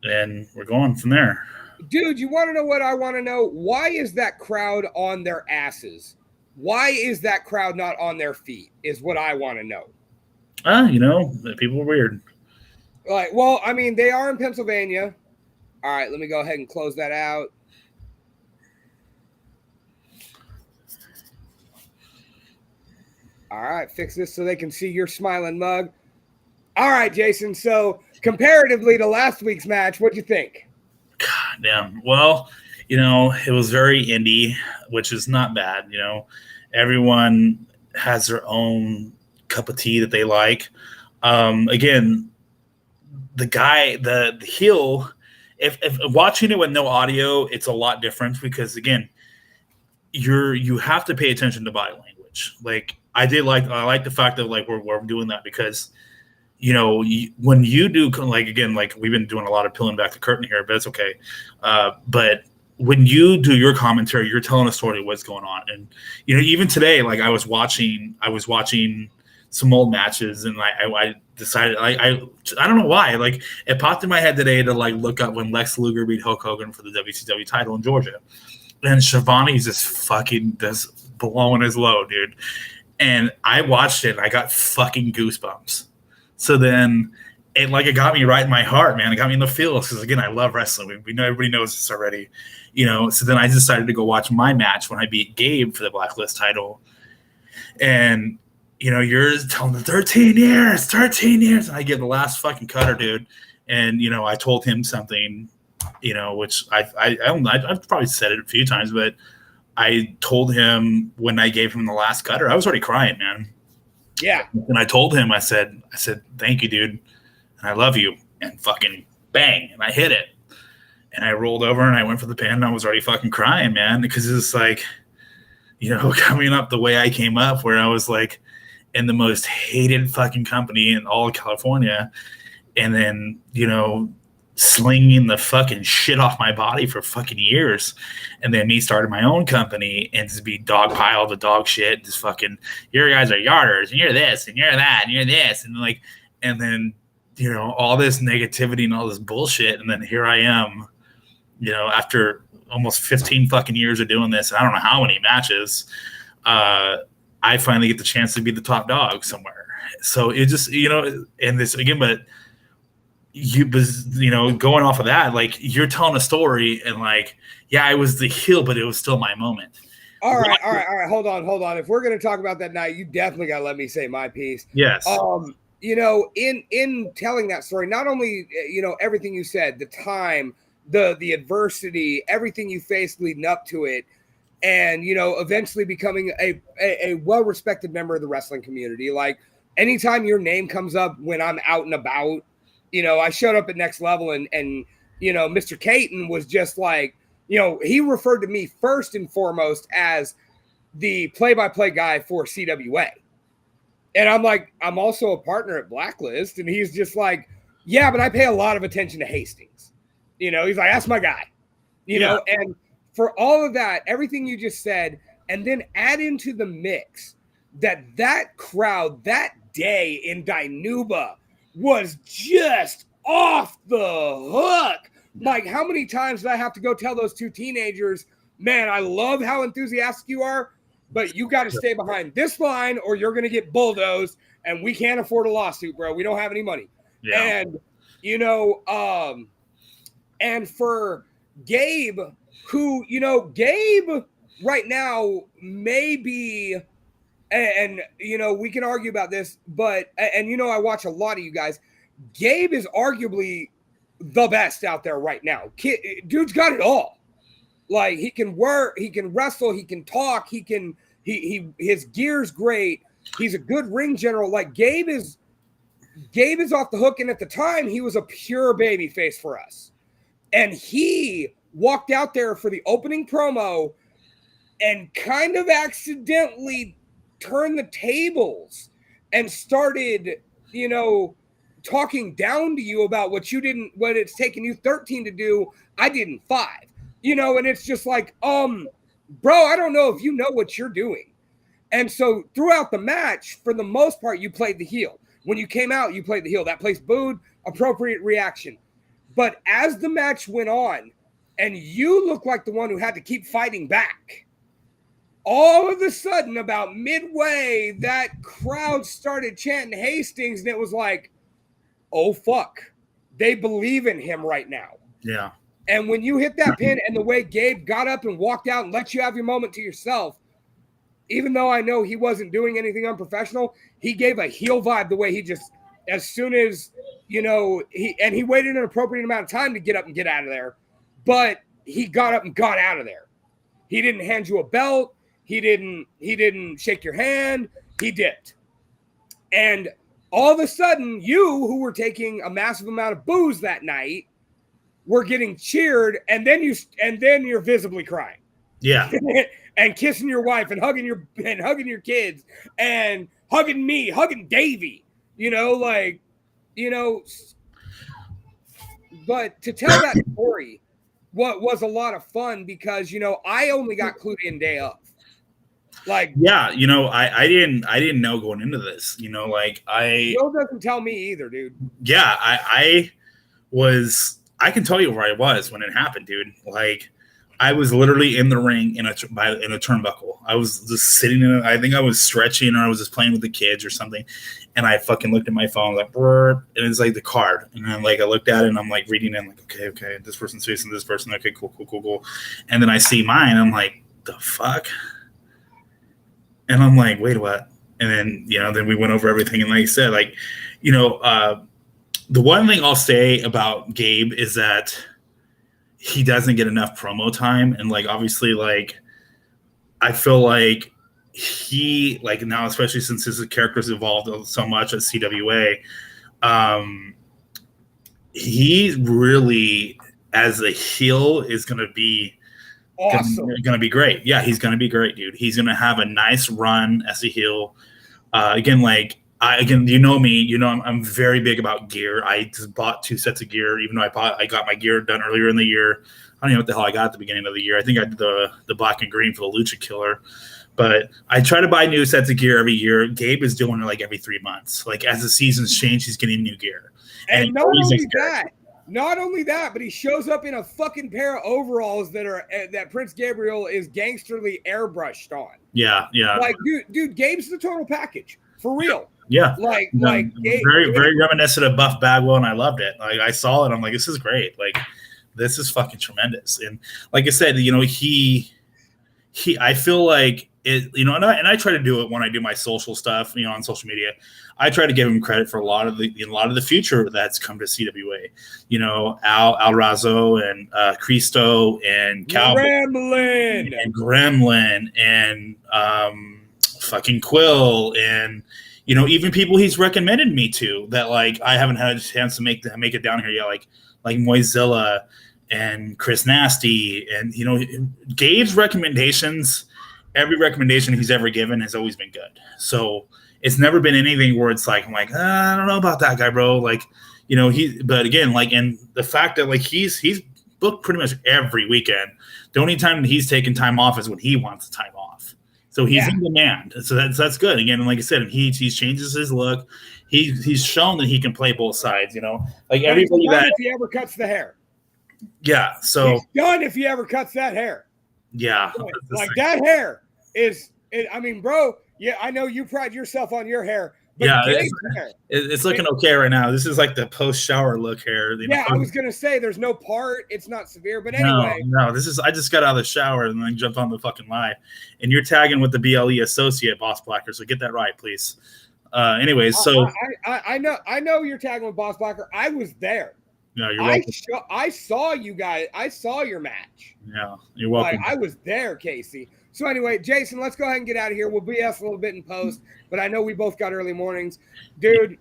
and we're going from there. Dude, you want to know what I want to know? Why is that crowd on their asses? Why is that crowd not on their feet? Is what I want to know. You know, people are weird. Like, well, I mean, they are in Pennsylvania. All right, let me go ahead and close that out. All right, fix this so they can see your smiling mug. All right, Jason. So comparatively to last week's match, what'd you think? God damn. Well, you know, it was very indie, which is not bad. You know, everyone has their own cup of tea that they like. Again, the heel, if watching it with no audio, it's a lot different because, again, you have to pay attention to body language. Like, I like the fact that, like, we're doing that because, you know, when you do, like, again, like, we've been doing a lot of peeling back the curtain here, but it's okay. But when you do your commentary, you're telling a story of what's going on. And, you know, even today, like, I was watching some old matches, and I decided, I don't know why, like, it popped in my head today to, like, look up when Lex Luger beat Hulk Hogan for the WCW title in Georgia. And Shivani's just fucking just blowing his load, dude. And I watched it, and I got fucking goosebumps. So then it got me right in my heart, man. It got me in the feels because, again, I love wrestling. We know everybody knows this already, you know. So then I decided to go watch my match when I beat Gabe for the Blacklist title. And, you know, you're telling the 13 years. And I get the last fucking cutter, dude. And, you know, I told him something, you know, which I've probably said it a few times, but I told him when I gave him the last cutter, I was already crying, man. Yeah. And I told him, I said, thank you, dude. And I love you. And fucking bang. And I hit it. And I rolled over and I went for the pin and I was already fucking crying, man. Because it's like, you know, coming up the way I came up, where I was like in the most hated fucking company in all of California. And then, you know, slinging the fucking shit off my body for fucking years, and then me starting my own company and just be dog piled with dog shit, just fucking, your guys are yarders and you're this and you're that and you're this, and like, and then, you know, all this negativity and all this bullshit, and then here I am, you know, after almost 15 fucking years of doing this, I don't know how many matches, I finally get the chance to be the top dog somewhere. So it just, you know, and this again, but you know, going off of that, like, you're telling a story, and like, yeah, I was the heel, but it was still my moment. All right. Hold on. If we're going to talk about that night, you definitely got to let me say my piece. Yes. You know, in telling that story, not only, you know, everything you said, the time, the adversity, everything you faced leading up to it, and, you know, eventually becoming a well-respected member of the wrestling community. Like, anytime your name comes up when I'm out and about, I showed up at Next Level and Mr. Caton was just like, he referred to me first and foremost as the play-by-play guy for CWA. And I'm like, I'm also a partner at Blacklist. And he's just like, yeah, but I pay a lot of attention to Hastings. He's like, that's my guy. And for all of that, everything you just said, and then add into the mix that crowd that day in Dinuba was just off the hook. Like, how many times did I have to go tell those two teenagers, man, I love how enthusiastic you are, but you got to stay behind this line or you're going to get bulldozed, and we can't afford a lawsuit, bro. We don't have any money. Yeah. And, and for Gabe, who, Gabe right now may be, and we can argue about this, but, and I watch a lot of you guys. Gabe is arguably the best out there right now. Dude's got it all. Like, he can work, he can wrestle, he can talk, his gear's great. He's a good ring general. Like, Gabe is off the hook. And at the time, he was a pure baby face for us. And he walked out there for the opening promo and kind of accidentally turned the tables and started, talking down to you about what it's taken you 13 to do. I did in 5, and it's just like, bro, I don't know if you know what you're doing. And so throughout the match, for the most part, you played the heel. When you came out, you played the heel. That place booed, appropriate reaction. But as the match went on, and you looked like the one who had to keep fighting back, all of a sudden, about midway, that crowd started chanting Hastings, and it was like, oh, fuck. They believe in him right now. Yeah. And when you hit that pin and the way Gabe got up and walked out and let you have your moment to yourself, even though I know he wasn't doing anything unprofessional, he gave a heel vibe the way he just, as soon as, he waited an appropriate amount of time to get up and get out of there, but he got up and got out of there. He didn't hand you a belt. He didn't shake your hand. He dipped. And all of a sudden, you, who were taking a massive amount of booze that night, were getting cheered, and then you're visibly crying. Yeah. And kissing your wife and hugging your kids and hugging me, hugging Davey. But to tell that story, what was a lot of fun because I only got clued in day of. Like, yeah, I didn't know going into this. Joe doesn't tell me either, dude. Yeah, I can tell you where I was when it happened, dude. Like, I was literally in the ring in a turnbuckle. I was just sitting in it. I think I was stretching or I was just playing with the kids or something. And I fucking looked at my phone, like, and it's like the card. And then, like, I looked at it and I'm like reading it. I'm like, okay, this person's facing this person. Okay, cool. And then I see mine. I'm like, the fuck? And I'm like, wait, what? And then, then we went over everything. And like I said, like, the one thing I'll say about Gabe is that he doesn't get enough promo time. And like, obviously, like, I feel like he, like, now, especially since his character's evolved so much at CWA, he really, as a heel, is going to be awesome. Going to be great. Yeah, he's going to be great, dude. He's going to have a nice run as a heel. Again, like, you know me, I'm very big about gear. I just bought 2 sets of gear, even though I got my gear done earlier in the year. I don't know what the hell I got at the beginning of the year. I think I did the black and green for the Lucha Killer. But I try to buy new sets of gear every year. Gabe is doing it like every 3 months. Like, as the seasons change, he's getting new gear. And not only that, but he shows up in a fucking pair of overalls that Prince Gabriel is gangsterly airbrushed on. Yeah. Like, dude, Gabe's the total package. For real. Yeah. Like very reminiscent of Buff Bagwell, and I loved it. Like, I saw it, I'm like, this is great. Like, this is fucking tremendous. And like I said, I feel like it, and I try to do it when I do my social stuff, on social media. I try to give him credit for a lot of the future that's come to CWA. Al Razo and Cristo and Cowboy Gremlin and fucking Quill and even people he's recommended me to that like I haven't had a chance to make it down here yet, like Moizilla and Chris Nasty, and Gabe's recommendations. Every recommendation he's ever given has always been good. So it's never been anything where it's like I'm like I don't know about that guy, bro. Like but again, like, and the fact that like he's booked pretty much every weekend. The only time that he's taking time off is when he wants the time off. So he's in demand. So that's good. Again, and like I said, he changes his look. He's shown that he can play both sides. Like everybody that if he ever cuts the hair. Yeah. So he's done if he ever cuts that hair. Yeah. Like that hair is. I mean, bro. Yeah, I know you pride yourself on your hair. But yeah, it's looking okay right now. This is like the post-shower look hair. Yeah, I was gonna say there's no part. It's not severe, but anyway. No, this is. I just got out of the shower and then jumped on the fucking live, and you're tagging with the BLE associate Boss Blacker. So get that right, please. Anyways, so I know you're tagging with Boss Blacker. I was there. No, you're welcome. I saw you guys. I saw your match. Yeah, you're welcome. I was there, Casey. So anyway, Jason, let's go ahead and get out of here. We'll BS a little bit in post, but I know we both got early mornings. Dude,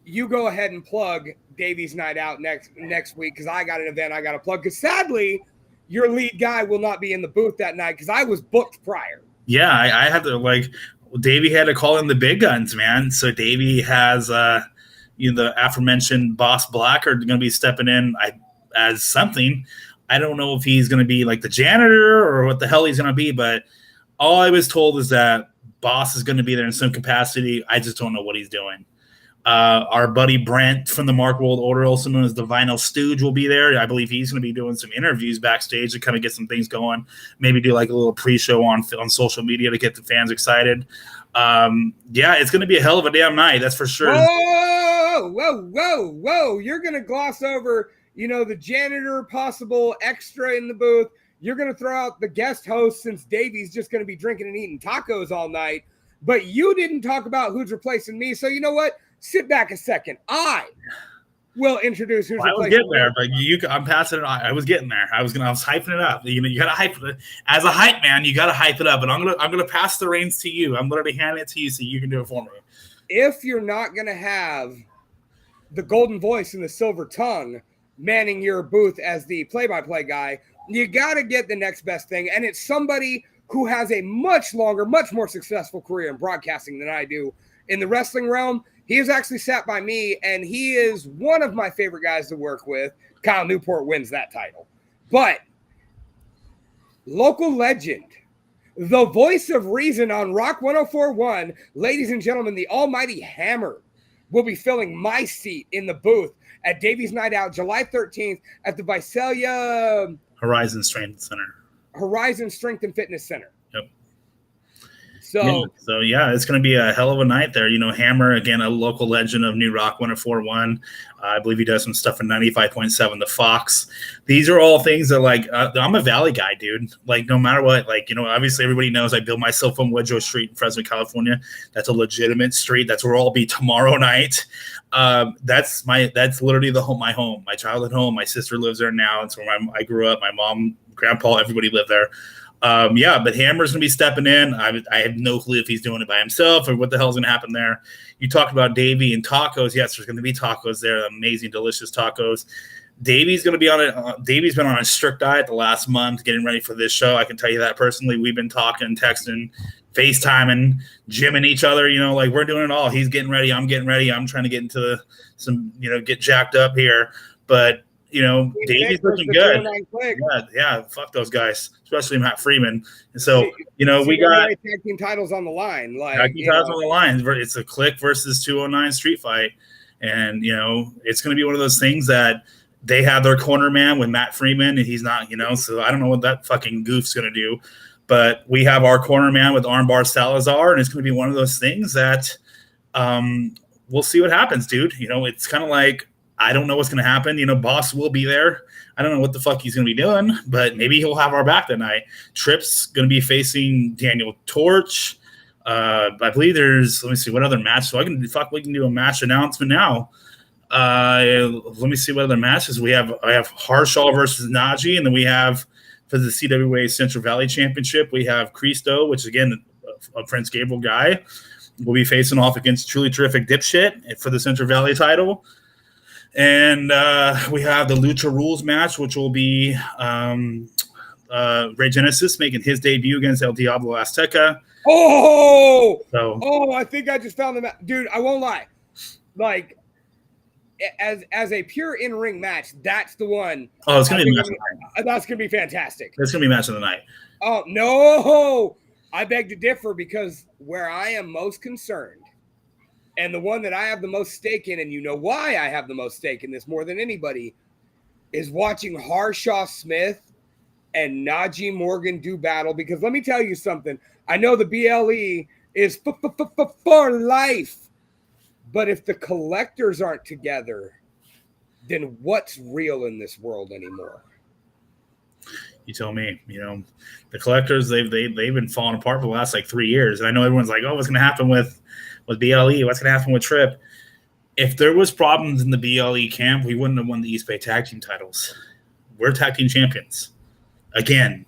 you go ahead and plug Davies Night Out next week because I got an event I got to plug. Because sadly, your lead guy will not be in the booth that night because I was booked prior. Yeah, I had to Davey had to call in the big guns, man. So Davey has the aforementioned Boss Black are going to be stepping in as something. I don't know if he's going to be like the janitor or what the hell he's going to be, but all I was told is that Boss is going to be there in some capacity. I just don't know what he's doing. Our buddy Brent from the Mark World Order, also known as the Vinyl Stooge, will be there. I believe he's going to be doing some interviews backstage to kind of get some things going. Maybe do like a little pre-show on social media to get the fans excited. Yeah, it's going to be a hell of a damn night. That's for sure. Whoa. You're going to gloss over the janitor, possible extra in the booth. You're going to throw out the guest host since Davey's just going to be drinking and eating tacos all night. But you didn't talk about who's replacing me. So you know what? Sit back a second. I will introduce who's replacing me. I was getting there, but I'm passing it on. I was getting there. I was hyping it up. You got to hype it. As a hype man, you got to hype it up. And I'm gonna pass the reins to you. I'm literally handing it to you so you can do it for me. If you're not going to have the golden voice and the silver tongue manning your booth as the play-by-play guy, you got to get the next best thing. And it's somebody who has a much longer, much more successful career in broadcasting than I do in the wrestling realm. He is actually sat by me, and he is one of my favorite guys to work with. Kyle Newport wins that title. But local legend, the voice of reason on Rock 104.1, ladies and gentlemen, the almighty Hammer will be filling my seat in the booth at Davies Night Out, July 13th at the Visalia Horizon Strength and Fitness Center. Yep. So yeah, it's going to be a hell of a night there. Hammer, again, a local legend of New Rock 104.1. I believe he does some stuff in 95.7, the Fox. These are all things that I'm a Valley guy, dude. No matter what, obviously everybody knows I build myself on Woodrow Street in Fresno, California. That's a legitimate street. That's where I'll be tomorrow night. That's literally my home, my childhood home. My sister lives there now. It's where I grew up. My mom, grandpa, everybody lived there. But Hammer's going to be stepping in. I have no clue if he's doing it by himself or what the hell's going to happen there. You talked about Davey and tacos. Yes, there's going to be tacos there. Amazing, delicious tacos. Davey's going to be on it. Davey's been on a strict diet the last month, getting ready for this show. I can tell you that personally. We've been talking, texting, FaceTiming, gymming each other. We're doing it all. He's getting ready. I'm getting ready. I'm trying to get into get jacked up here. But Davey's looking good. Yeah, fuck those guys, especially Matt Freeman. And so, we got tag team titles on the line. Tag team titles on the line. It's a Click versus 209 street fight. And, it's going to be one of those things that they have their corner man with Matt Freeman, and he's not, so I don't know what that fucking goof's going to do. But we have our corner man with Armbar Salazar, and it's going to be one of those things that we'll see what happens, dude. It's kind of like, I don't know what's going to happen. Boss will be there. I don't know what the fuck he's going to be doing, but maybe he'll have our back that night. Tripp's going to be facing Daniel Torch. I believe let me see what other match. So we can do a match announcement now. Let me see what other matches we have. I have Harshaw versus Najee, and then we have for the CWA Central Valley Championship, we have Cristo, which again, a Prince Gabriel guy. will be facing off against Truly Terrific Dipshit for the Central Valley title. And we have the Lucha Rules match, which will be Ray Genesis making his debut against El Diablo Azteca. I think I just found the match. Dude, I won't lie. Like, as a pure in-ring match, that's the one. Oh, it's going to be match of the night. That's going to be fantastic. That's going to be match of the night. Oh, no. I beg to differ, because where I am most concerned, and the one that I have the most stake in, and you know why I have the most stake in this more than anybody, is watching Harshaw Smith and Najee Morgan do battle. Because let me tell you something. I know the BLE is for life. But if the collectors aren't together, then what's real in this world anymore? You tell me. You know, the collectors, they've been falling apart for the last like 3 years. And I know everyone's like, oh, what's going to happen with BLE? What's going to happen with Tripp? If there was problems in the BLE camp, we wouldn't have won the East Bay Tag Team titles. We're tag team champions. Again.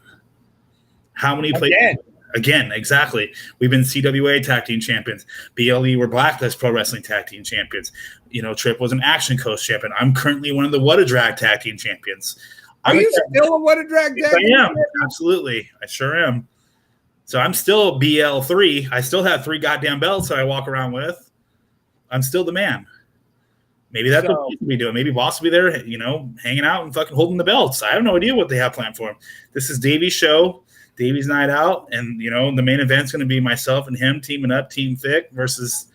How many places? Again, exactly. We've been CWA Tag Team Champions. BLE were Blacklist Pro Wrestling Tag Team Champions. You know, Tripp was an Action Coast Champion. I'm currently one of the What a Drag Tag Team Champions. Are you still a What a Drag Tag Team? I am. Absolutely. I sure am. So I'm still BL3. I still have 3 goddamn belts that I walk around with. I'm still the man. Maybe that's what we do. Maybe Boss will be there, you know, hanging out and fucking holding the belts. I have no idea what they have planned for him. This is Davey's show. Davey's night out, and you know the main event's going to be myself and him teaming up, Team Thick versus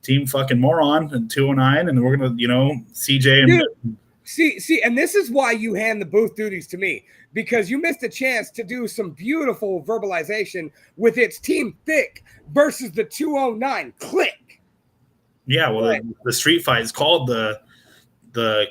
Team fucking Moron and 209, and we're gonna, you know, CJ and dude, see, and this is why you hand the booth duties to me, because you missed a chance to do some beautiful verbalization with its Team Thick versus the 209 Click. Yeah, well, the street fight is called the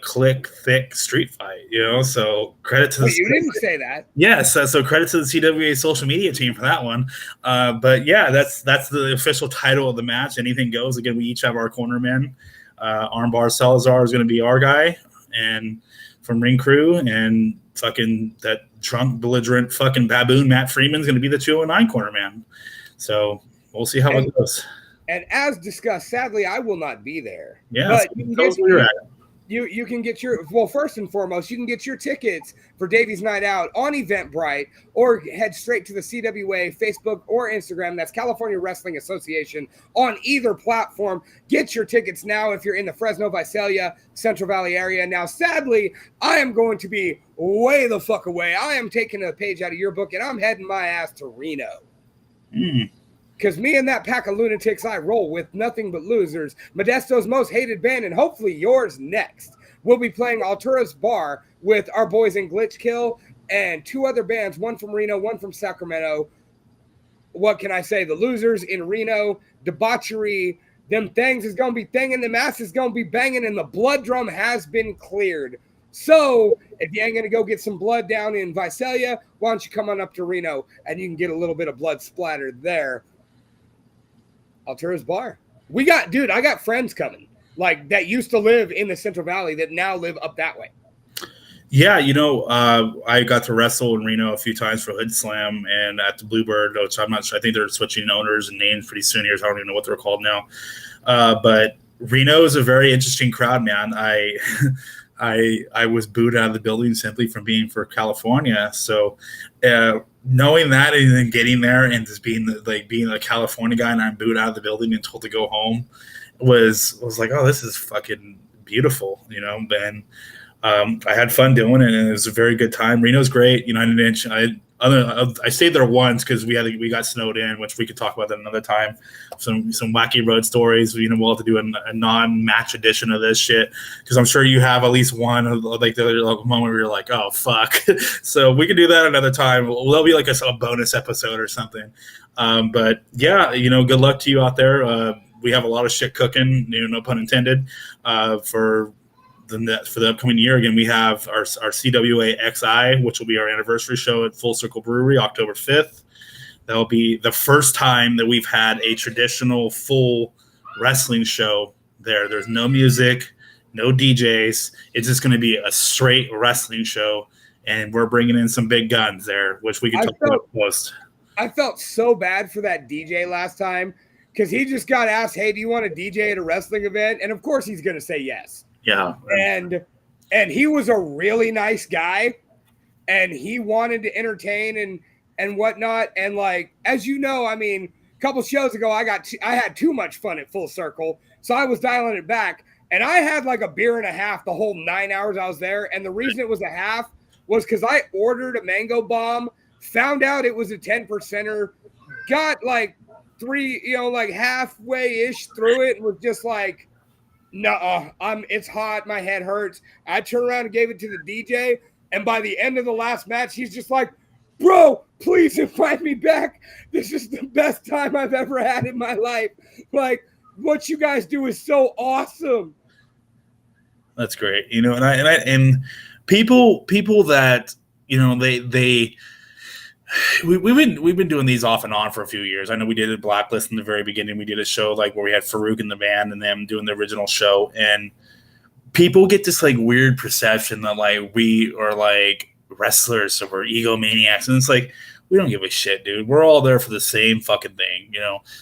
Click Thick Street Fight, you know, so credit to you didn't say that. Yes, so credit to the CWA social media team for that one. But yeah, that's the official title of the match. Anything goes. Again, we each have our cornerman. Armbar Salazar is going to be our guy, and from Ring Crew, and fucking that drunk, belligerent fucking baboon Matt Freeman's going to be the 209 cornerman. So we'll see how it goes. And as discussed, sadly, I will not be there. Yeah, but so you can get, you can get your, well, first and foremost, you can get your tickets for Davey's Night Out on Eventbrite, or head straight to the CWA Facebook or Instagram. That's California Wrestling Association on either platform. Get your tickets now if you're in the Fresno, Visalia, Central Valley area. Now, sadly, I am going to be way the fuck away. I am taking a page out of your book, and I'm heading my ass to Reno. Because me and that pack of lunatics I roll with, nothing but losers, Modesto's most hated band, and hopefully yours next. We'll be playing Altura's Bar with our boys in Glitch Kill and 2 other bands, one from Reno, one from Sacramento. What can I say? The losers in Reno, debauchery, them things is going to be thinging, the mass is going to be banging, and the blood drum has been cleared. So if you ain't going to go get some blood down in Visalia, why don't you come on up to Reno, and you can get a little bit of blood splattered there. Altura's Bar. I got friends coming, like, that used to live in the Central Valley that now live up that way. Yeah, you know, I got to wrestle in Reno a few times for Hood Slam and at the Bluebird, which I'm not sure. I think they're switching owners and names pretty soon here. So I don't even know what they're called now. But Reno is a very interesting crowd, man. I was booed out of the building simply from being for California. So knowing that and then getting there and just being a California guy, and I'm booed out of the building and told to go home was like, oh, this is fucking beautiful, you know. And I had fun doing it, and it was a very good time. Reno's great, you know. I stayed there once because we got snowed in, which we could talk about that another time. Some wacky road stories. You know, we'll have to do a non-match edition of this shit because I'm sure you have at least one like the moment where you're like, oh fuck. So we can do that another time. There'll be like a bonus episode or something. But yeah, you know, good luck to you out there. We have a lot of shit cooking, you know, no pun intended, for the upcoming year. Again, we have our CWA XI, which will be our anniversary show at Full Circle Brewery, October 5th. That'll be the first time that we've had a traditional full wrestling show there. There's no music, no DJs. It's just going to be a straight wrestling show, and we're bringing in some big guns there, which we can talk about post. I felt so bad for that DJ last time because he just got asked, hey, do you want to DJ at a wrestling event? And of course he's going to say yes. Yeah. And he was a really nice guy, and he wanted to entertain and whatnot. And like, as you know, I mean, a couple shows ago, I had too much fun at Full Circle, so I was dialing it back. And I had like a beer and a half the whole 9 hours I was there. And the reason it was a half was because I ordered a mango bomb, found out it was a 10%er, got like like halfway-ish through it, and was just like, nuh-uh, it's hot, my head hurts. I turned around and gave it to the DJ, and by the end of the last match, he's just like, bro, please invite me back. This is the best time I've ever had in my life. Like, what you guys do is so awesome. That's great. And people that, we've been doing these off and on for a few years. I know we did a Blacklist in the very beginning. We did a show like where we had Farouk in the band and them doing the original show. And people get this like weird perception that like we are like wrestlers or we're egomaniacs. And it's like, we don't give a shit, dude. We're all there for the same fucking thing,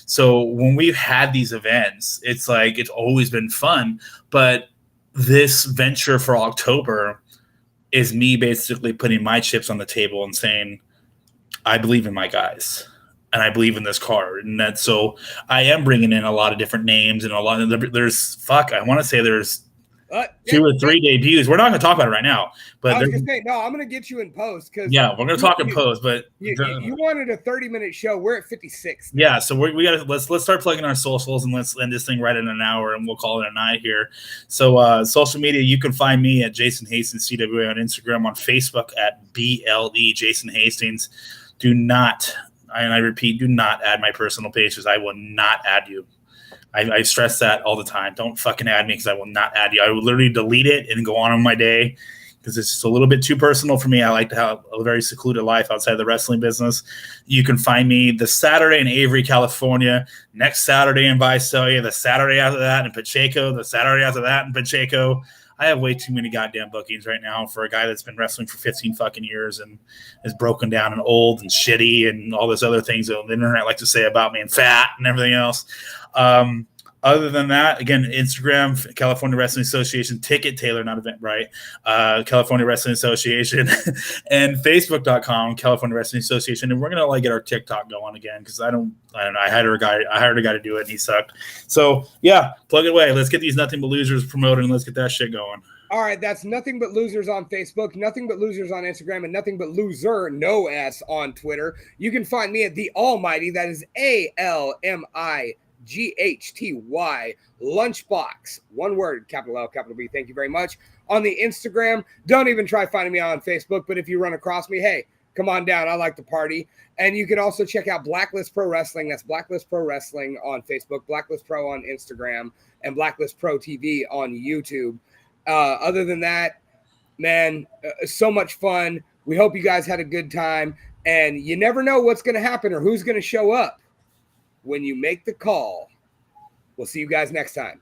So when we've had these events, it's like, it's always been fun. But this venture for October is me basically putting my chips on the table and saying, I believe in my guys and I believe in this card. And that's so I am bringing in a lot of different names and I want to say there's 2 or 3 debuts. We're not going to talk about it right now, but I was going to say, no, I'm going to get you in post. Yeah, we're going to talk in post, but you wanted a 30-minute show. We're at 56. Yeah. So we got to, let's start plugging our socials and let's end this thing right in an hour and we'll call it a night here. So social media, you can find me at Jason Hastings CWA on Instagram, on Facebook at BLE Jason Hastings. Do not, and I repeat, do not add my personal page because I will not add you. I stress that all the time. Don't fucking add me because I will not add you. I will literally delete it and go on my day because it's just a little bit too personal for me. I like to have a very secluded life outside of the wrestling business. You can find me this Saturday in Avery, California, next Saturday in Visalia, the Saturday after that in Pacheco, the Saturday after that in Pacheco. I have way too many goddamn bookings right now for a guy that's been wrestling for 15 fucking years and is broken down and old and shitty and all those other things that the internet like to say about me and fat and everything else. Other than that, again, Instagram, California Wrestling Association, Ticket Taylor, not Eventbrite, California Wrestling Association, and Facebook.com, California Wrestling Association. And we're going to like get our TikTok going again because I don't know. I hired a guy to do it and he sucked. So yeah, plug it away. Let's get these Nothing But Losers promoted and let's get that shit going. All right, that's Nothing But Losers on Facebook, Nothing But Losers on Instagram, and Nothing But Loser, no S, on Twitter. You can find me at The Almighty, that is ALMIGHTY, Lunchbox, one word, capital L, capital B. Thank you very much. On the Instagram, don't even try finding me on Facebook, but if you run across me, hey, come on down. I like to party. And you can also check out Blacklist Pro Wrestling. That's Blacklist Pro Wrestling on Facebook, Blacklist Pro on Instagram, and Blacklist Pro TV on YouTube. Other than that, man, so much fun. We hope you guys had a good time. And you never know what's going to happen or who's going to show up when you make the call. We'll see you guys next time.